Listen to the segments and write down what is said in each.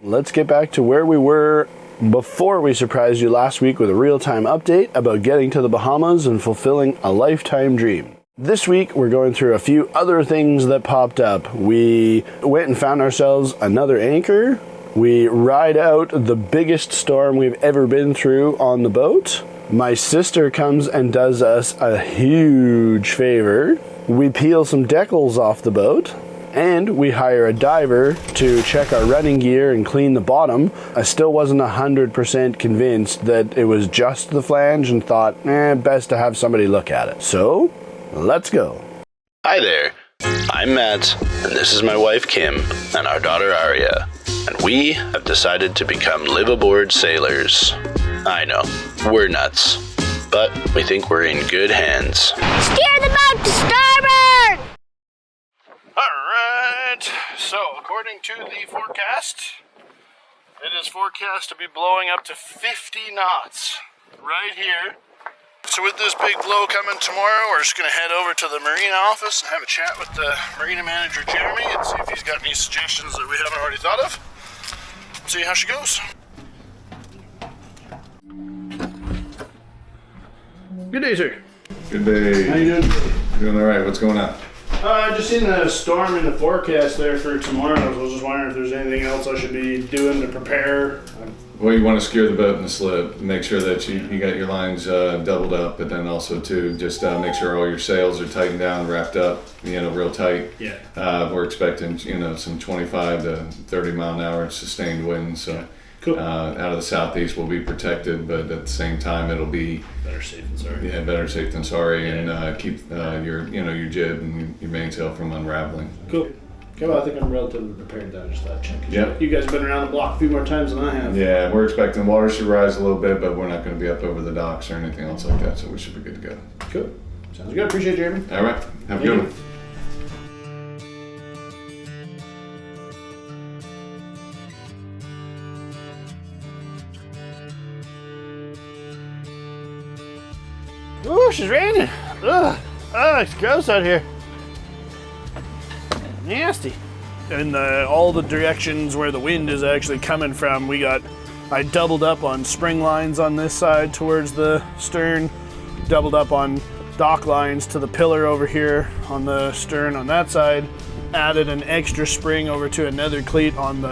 Let's get back to where we were before we surprised you last week with a real-time update about getting to the Bahamas and fulfilling a lifetime dream. This week, we're going through a few other things that popped up. We went and found ourselves another anchor. We ride out the biggest storm we've ever been through on the boat. My sister comes and does us a huge favor. We peel some decals off the boat. And we hire a diver to check our running gear and clean the bottom. I still wasn't 100% convinced that it was just the flange and thought, best to have somebody look at it. So, let's go. Hi there, I'm Matt, and this is my wife Kim and our daughter Aria. And we have decided to become live-aboard sailors. I know, we're nuts, but we think we're in good hands. Steer the boat to starboard! Alright, so according to the forecast, it is forecast to be blowing up to 50 knots right here. So with this big blow coming tomorrow, we're just going to head over to the marina office and have a chat with the marina manager Jeremy and see if he's got any suggestions that we haven't already thought of. See how she goes. Good day, sir. Good day. How you doing? Doing all right. What's going on? Just seen the storm in the forecast there for tomorrow. I was just wondering if there's anything else I should be doing to prepare. Well, you want to secure the boat in the slip. Make sure that you got your lines doubled up, but then also too, just make sure all your sails are tightened down, wrapped up, real tight. Yeah. We're expecting, some 25 to 30 mile an hour sustained winds. So cool. Out of the southeast, we'll be protected, but at the same time, it'll be Better safe than sorry. Yeah, better safe than sorry, Yeah. and keep your jib and your mainsail from unraveling. Cool. Okay, well, I think I'm relatively prepared then. Just that check. Yep. You guys have been around the block a few more times than I have. Yeah, we're expecting water should rise a little bit, but we're not going to be up over the docks or anything else like that, so we should be good to go. Cool. Sounds good. Appreciate it, Jeremy. All right. Have a good one. Ooh, she's raining. Ugh. Oh, it's gross out here. Nasty. And all the directions where the wind is actually coming from, I doubled up on spring lines on this side towards the stern, doubled up on dock lines to the pillar over here on the stern on that side, added an extra spring over to another cleat on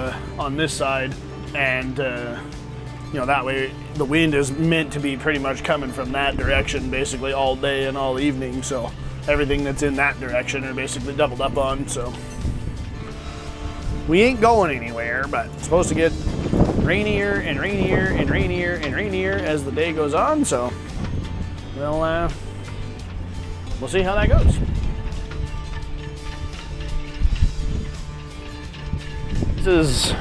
this side, and that way the wind is meant to be pretty much coming from that direction basically all day and all evening, so everything that's in that direction are basically doubled up on. So we ain't going anywhere, but it's supposed to get rainier and rainier and rainier and rainier as the day goes on, so we'll see how that goes. This is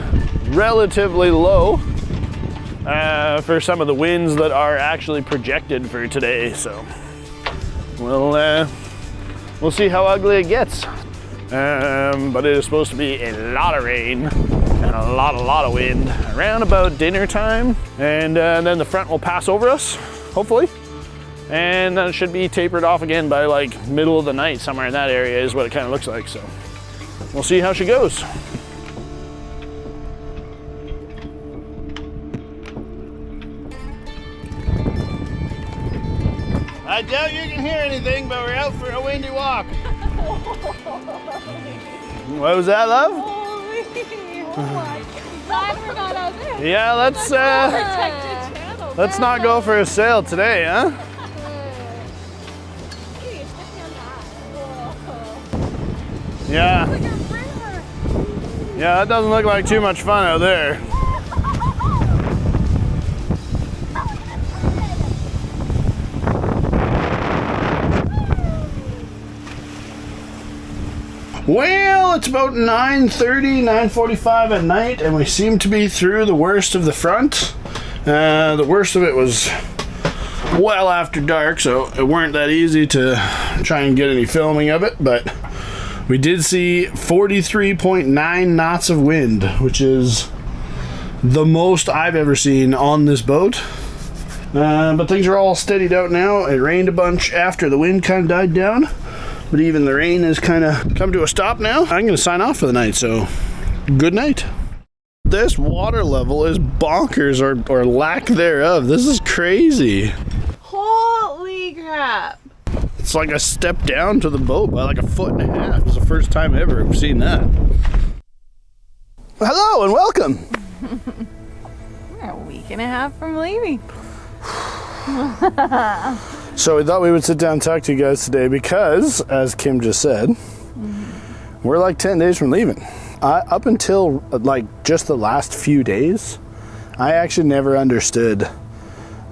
relatively low for some of the winds that are actually projected for today, so we'll see how ugly it gets. But it is supposed to be a lot of rain and a lot of wind around about dinner time, and then the front will pass over us, hopefully, and then it should be tapered off again by like middle of the night, somewhere in that area is what it kind of looks like. So we'll see how she goes. I doubt you can hear anything, but we're out for a windy walk. What was that, love? Holy, oh my God, we're not out there. Yeah, let's not go for a sail today, huh? Yeah. Yeah, that doesn't look like too much fun out there. Well, it's about 9:30, 9:45 at night, and we seem to be through the worst of the front. The worst of it was well after dark, so it weren't that easy to try and get any filming of it, but we did see 43.9 knots of wind, which is the most I've ever seen on this boat. But things are all steadied out now. It rained a bunch after the wind kind of died down, but even the rain has kind of come to a stop now. I'm going to sign off for the night, so good night. This water level is bonkers, or lack thereof. This is crazy. Holy crap. It's like a step down to the boat by like 1.5 feet. It's the first time ever I've seen that. Hello and welcome. We're a week and a half from leaving. So we thought we would sit down and talk to you guys today because, as Kim just said, we're like 10 days from leaving. Up until like just the last few days, I actually never understood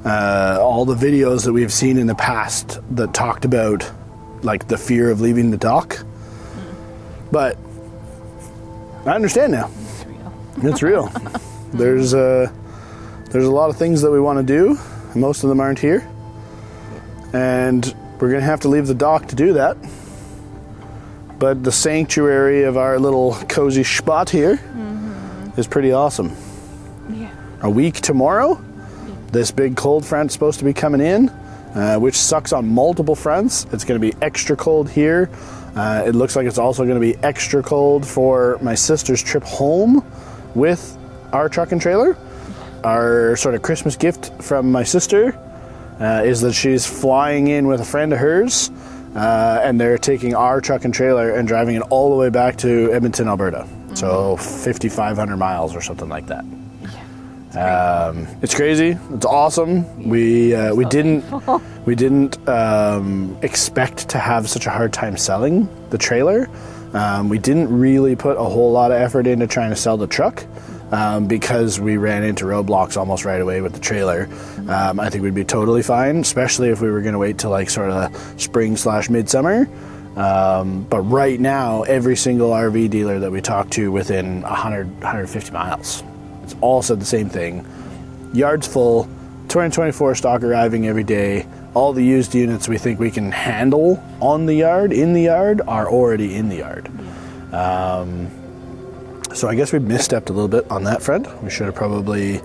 all the videos that we've seen in the past that talked about like the fear of leaving the dock. But I understand now. It's real. There's a lot of things that we want to do. Most of them aren't here. And we're going to have to leave the dock to do that. But the sanctuary of our little cozy spot here is pretty awesome. Yeah. A week tomorrow, this big cold front's supposed to be coming in, which sucks on multiple fronts. It's going to be extra cold here. It looks like it's also going to be extra cold for my sister's trip home with our truck and trailer. Our sort of Christmas gift from my sister is that she's flying in with a friend of hers, and they're taking our truck and trailer and driving it all the way back to Edmonton, Alberta. So 5,500 miles or something like that. It's crazy. It's awesome. We didn't expect to have such a hard time selling the trailer. We didn't really put a whole lot of effort into trying to sell the truck because we ran into roadblocks almost right away with the trailer. I think we'd be totally fine, especially if we were going to wait till like sort of spring/midsummer. But right now, every single RV dealer that we talked to within 150 miles, it's all said the same thing. Yard's full, 2024 stock arriving every day. All the used units we think we can handle in the yard, are already in the yard. So I guess we misstepped a little bit on that front. We should have probably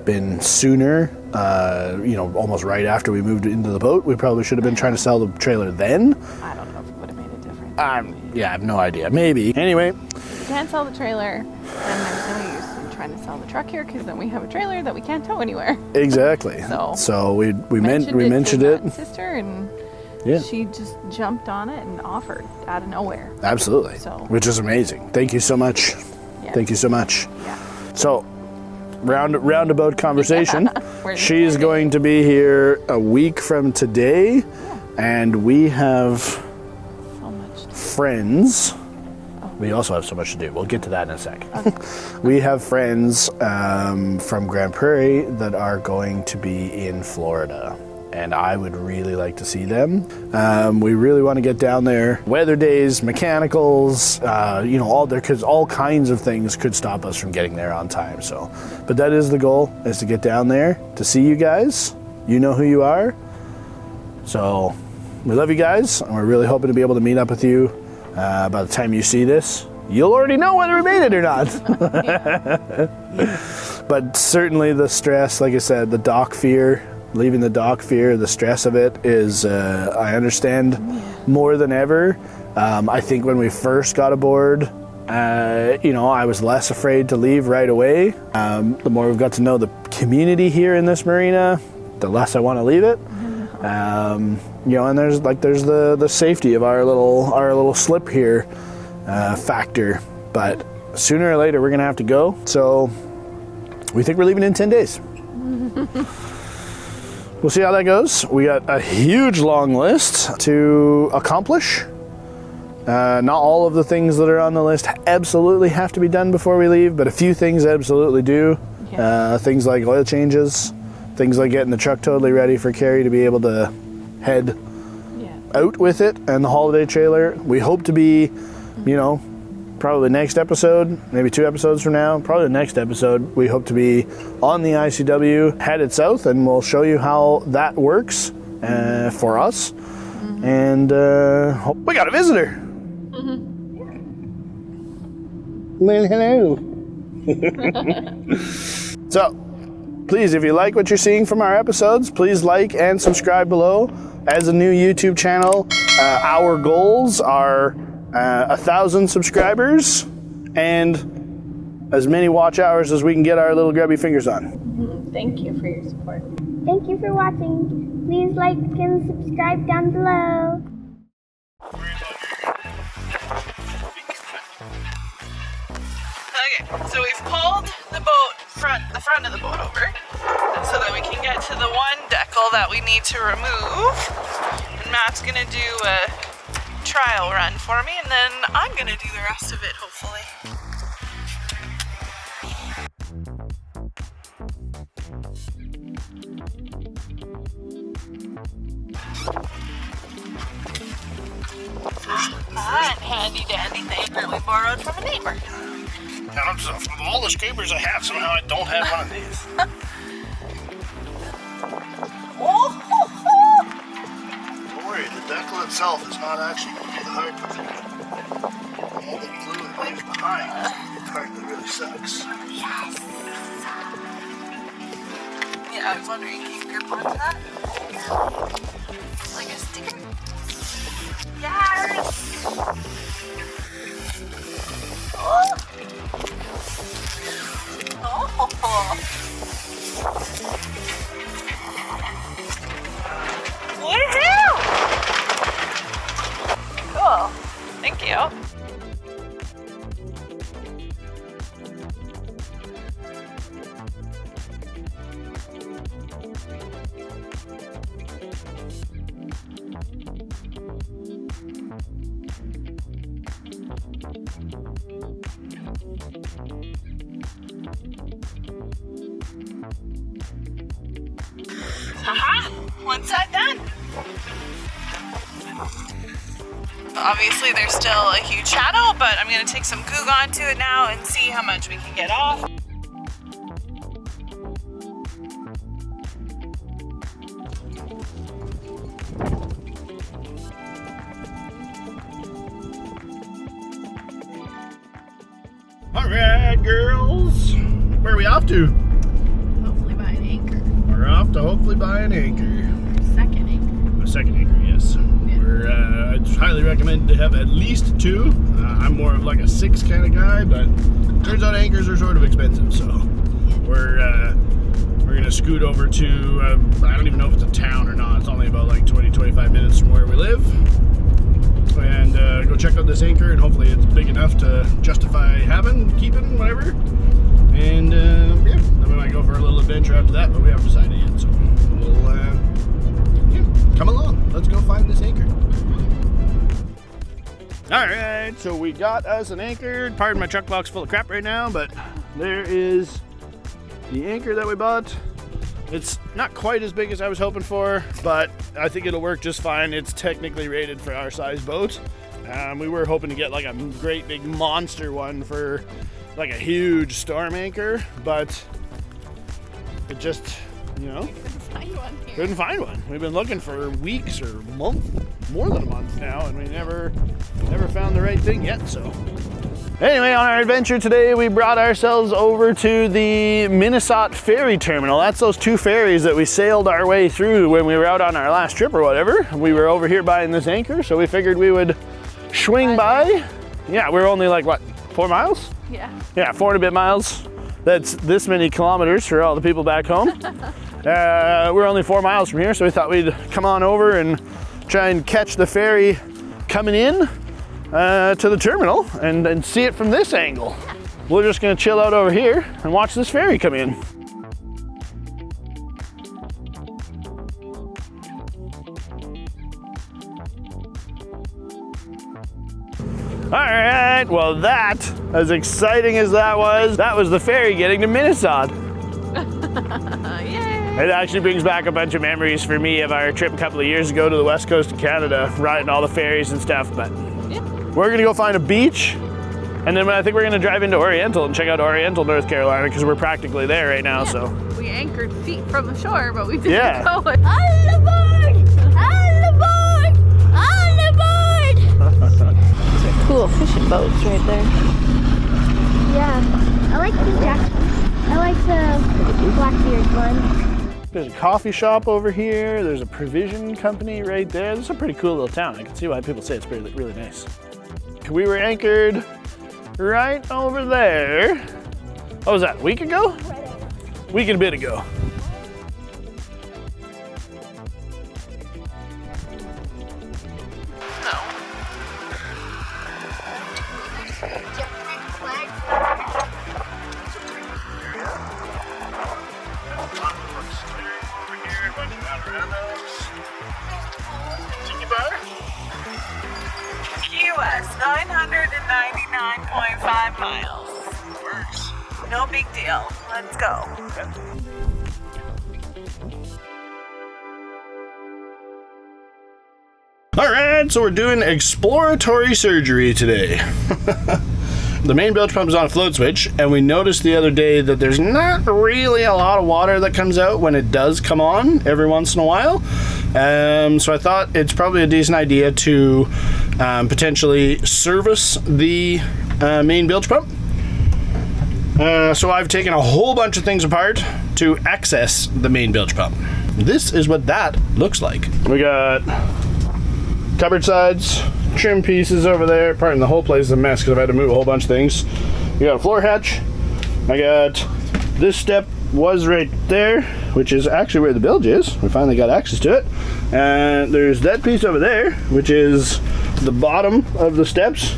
been sooner, almost right after we moved into the boat. We probably should have been trying to sell the trailer then. I don't know if it would have made a difference. I have no idea. Maybe. Anyway. If we can't sell the trailer, then there's no use in trying to sell the truck here, because then we have a trailer that we can't tow anywhere. Exactly. So we mentioned it. My sister, and she just jumped on it and offered out of nowhere. Absolutely. Which is amazing. Thank you so much. Yeah. Thank you so much. Yeah. So, roundabout conversation. She's going to be here a week from today, and we have so much friends. We also have so much to do. We'll get to that in a sec. Okay. We have friends from Grand Prairie that are going to be in Florida, and I would really like to see them. We really want to get down there. Weather days, mechanicals, because all kinds of things could stop us from getting there on time. So, but that is the goal, is to get down there to see you guys. You know who you are. So we love you guys, and we're really hoping to be able to meet up with you. By the time you see this, you'll already know whether we made it or not. But certainly the stress, like I said, the dock fear, leaving the dock fear, the stress of it is, I understand more than ever. I think when we first got aboard, I was less afraid to leave right away. The more we've got to know the community here in this marina, the less I want to leave it. And there's the safety of our little slip here factor, but sooner or later we're gonna have to go. So we think we're leaving in 10 days. We'll see how that goes. We got a huge long list to accomplish. Not all of the things that are on the list absolutely have to be done before we leave, but a few things absolutely do. Things like oil changes, things like getting the truck totally ready for Carrie to be able to head out with it and the holiday trailer. We hope to be, probably next episode, maybe 2 episodes from now, probably the next episode, we hope to be on the ICW headed south, and we'll show you how that works for us. And we got a visitor. Well, hello. So, please, if you like what you're seeing from our episodes, please like and subscribe below. As a new YouTube channel, our goals are 1,000 subscribers and as many watch hours as we can get our little grubby fingers on. Thank you for your support. Thank you for watching. Please like and subscribe down below. Okay, so we've pulled the front of the boat over so that we can get to the one decal that we need to remove. And Matt's gonna do a trial run for me, and then I'm gonna do the rest of it, hopefully. That handy dandy thing that we borrowed from a neighbor. Of all the scrapers I have, somehow I don't have one of these. Oh, Don't worry, the decal itself is not actually going to be the hard part. All the glue that leaves behind is the part that really sucks. yeah, I was wondering, can you grip onto that? Like a sticker? Yes! Oh! Oh! Woohoo! Cool. Thank you. Haha! One side done. Obviously there's still a huge shadow, but I'm gonna take some goog onto it now and see how much we can get off. Alright, girls. Where are we off to? Hopefully by an anchor. We're off to hopefully buy an anchor. Second anchor. A second anchor, yes. I'd highly recommend to have at least two. I'm more of like a 6 kind of guy, but turns out anchors are sort of expensive, so we're gonna scoot over to, I don't even know if it's a town or not. It's only about like 20-25 minutes from where we live. And go check out this anchor, and hopefully it's big enough to justify having, keeping, whatever. And yeah, then we might go for a little adventure after that, but we haven't decided yet, so we'll yeah, come along. Let's go find this anchor. Alright, so we got us an anchor. Pardon my truck box full of crap right now, but there is the anchor that we bought. It's not quite as big as I was hoping for, but I think it'll work just fine. It's technically rated for our size boat. We were hoping to get like a great big monster one for like a huge storm anchor, but it just, you know, couldn't find one. We've been looking for weeks or months, more than a month now, and we never found the right thing yet, so. Anyway, on our adventure today, we brought ourselves over to the Minnesota ferry terminal. That's those 2 ferries that we sailed our way through when we were out on our last trip or whatever. We were over here buying this anchor, so we figured we would swing by. Yeah, we're only like, what, 4 miles? Yeah. Yeah, 4 and a bit miles. That's this many kilometers for all the people back home. We're only 4 miles from here, so we thought we'd come on over and try and catch the ferry coming in to the terminal and see it from this angle. We're just gonna chill out over here and watch this ferry come in. All right, well that, as exciting as that was the ferry getting to Minnesota. Yay! It actually brings back a bunch of memories for me of our trip a couple of years ago to the west coast of Canada, riding all the ferries and stuff, but Yeah. we're gonna go find a beach, and then I think we're gonna drive into Oriental and check out Oriental, North Carolina, because we're practically there right now, so. We anchored feet from the shore, but we didn't Yeah. go. All aboard! All aboard! All aboard! Cool fishing boats right there. Yeah, I like the jacket. I like the Blackbeard one. There's a coffee shop over here. There's a provision company right there. This is a pretty cool little town. I can see why people say it's really nice. We were anchored right over there. What was that, a week ago? Week and a bit ago. US 999.5 miles. Works. No big deal. Let's go. All right, so we're doing exploratory surgery today. The main bilge pump is on a float switch, and we noticed the other day that there's not really a lot of water that comes out when it does come on every once in a while. So I thought it's probably a decent idea to potentially service the main bilge pump. So I've taken a whole bunch of things apart to access the main bilge pump. This is what that looks like. We got cupboard sides, trim pieces over there. Pardon, the whole place is a mess because I've had to move a whole bunch of things. We got a floor hatch. I got this step was right there, which is actually where the bilge is. We finally got access to it. And there's that piece over there, which is the bottom of the steps.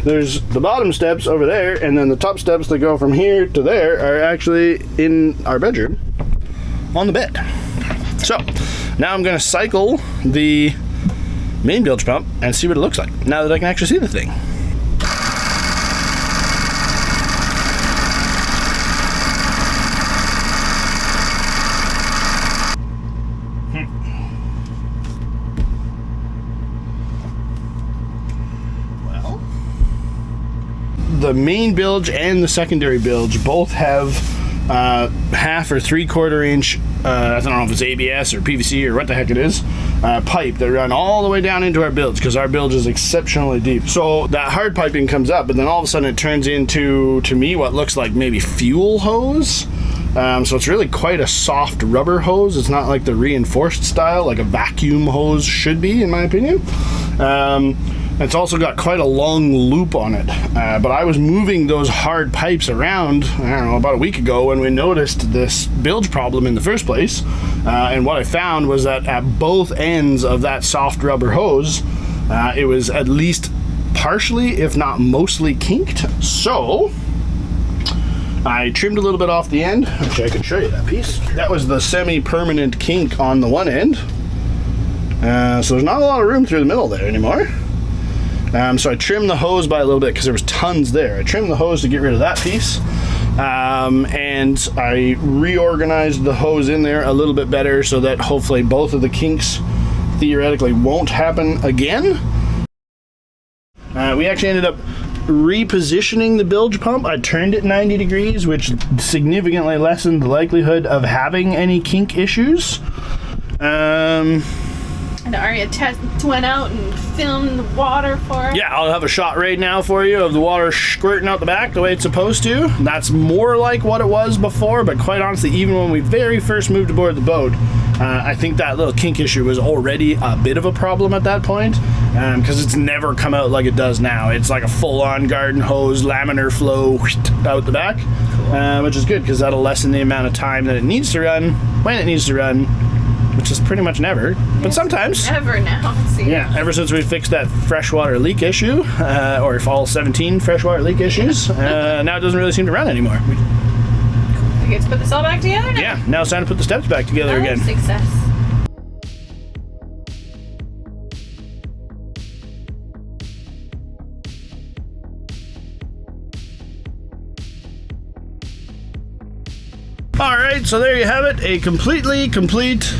There's the bottom steps over there, and then the top steps that go from here to there are actually in our bedroom on the bed. So now I'm going to cycle the main bilge pump and see what it looks like now that I can actually see the thing. Well, the main bilge and the secondary bilge both have half or 3/4 inch, I don't know if it's ABS or PVC or what the heck it is, pipe that run all the way down into our bilge because our bilge is exceptionally deep. So that hard piping comes up, but then all of a sudden it turns into, to me, what looks like maybe fuel hose. So it's really quite a soft rubber hose. It's not like the reinforced style like a vacuum hose should be, in my opinion. It's also got quite a long loop on it, but I was moving those hard pipes around, I don't know, about a week ago when we noticed this bilge problem in the first place, and what I found was that at both ends of that soft rubber hose, it was at least partially, if not mostly, kinked. So I trimmed a little bit off the end, which I can show you that piece. That was the semi-permanent kink on the one end, so there's not a lot of room through the middle there anymore. So I trimmed the hose by a little bit because there was tons there. I trimmed the hose to get rid of that piece, and I reorganized the hose in there a little bit better so that hopefully both of the kinks theoretically won't happen again. We actually ended up repositioning the bilge pump. I turned it 90 degrees, which significantly lessened the likelihood of having any kink issues. And Aria went out and filmed the water for us. Yeah, I'll have a shot right now for you of the water squirting out the back the way it's supposed to. That's more like what it was before, but quite honestly, even when we very first moved aboard the boat, I think that little kink issue was already a bit of a problem at that point, because it's never come out like it does now. It's like a full-on garden hose, laminar flow out the back, which is good because that'll lessen the amount of time that it needs to run when it needs to run, which is pretty much never, but sometimes. Never now. See? Yeah, ever since we fixed that freshwater leak issue, or all 17 freshwater leak issues, now it doesn't really seem to run anymore. We get to put this all back together now? Yeah, now it's time to put the steps back together again. Success. Alright, so there you have it, a completely complete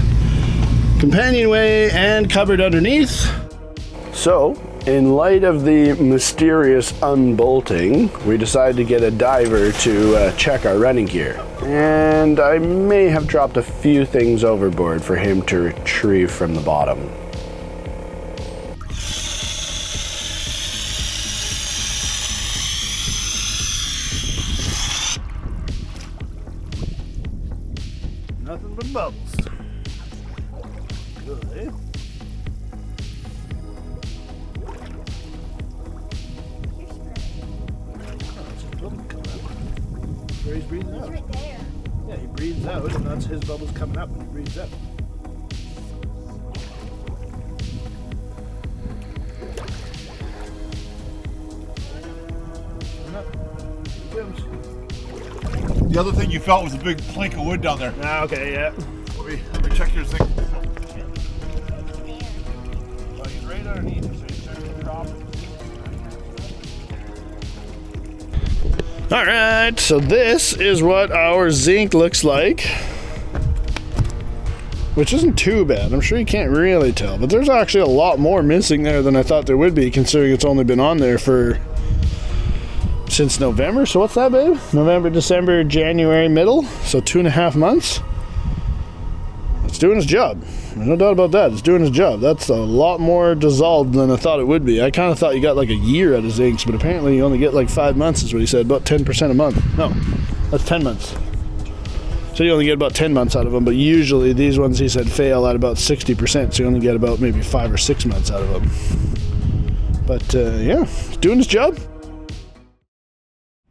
companionway and cupboard underneath. So, in light of the mysterious unbolting, we decided to get a diver to check our running gear. And I may have dropped a few things overboard for him to retrieve from the bottom. Nothing but bubbles. Good, eh? where he's breathing out. Right there. Yeah, he breathes out, and that's his bubbles coming up when he breathes out. The other thing you felt was a big plank of wood down there. Ah, okay, yeah. Let me check your zinc. Well, he's right underneath, so he's starting to drop. All right, so this is what our zinc looks like, which isn't too bad. I'm sure you can't really tell, but there's actually a lot more missing there than I thought there would be, considering it's only been on there for since November. So what's that, babe? November, December, January, middle. So 2.5 months. It's doing its job. There's no doubt about that. It's doing its job. That's a lot more dissolved than I thought it would be. I kind of thought you got like a year out of zincs, but apparently you only get like 5 months is what he said. About 10% a month. No, that's 10 months. So you only get about 10 months out of them, but usually these ones he said fail at about 60%, so you only get about maybe 5 or 6 months out of them. But yeah, it's doing its job.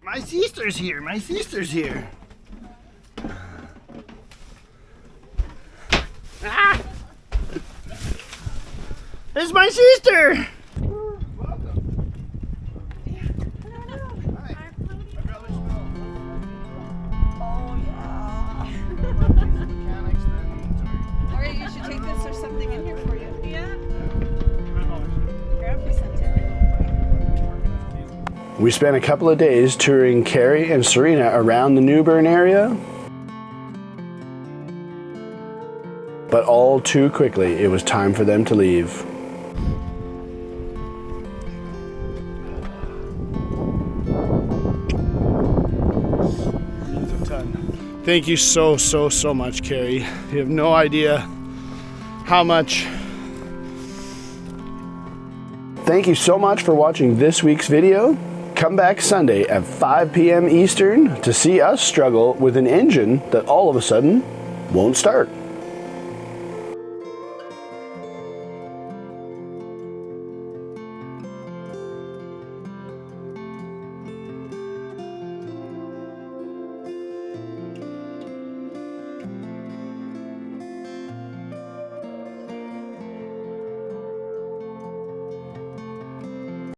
My sister's here. My sister's here. Ah! It's my sister. Welcome. Hi. My brother's Bill. Oh, yeah. Mechanics then. Alright, you should take this. There's something in here for you. Yeah. Grab me something. We spent a couple of days touring Carrie and Serena around the Newburn area, but all too quickly it was time for them to leave. Thank you so much, Carrie. You have no idea how much. Thank you so much for watching this week's video. Come back Sunday at 5 p.m. Eastern to see us struggle with an engine that all of a sudden won't start.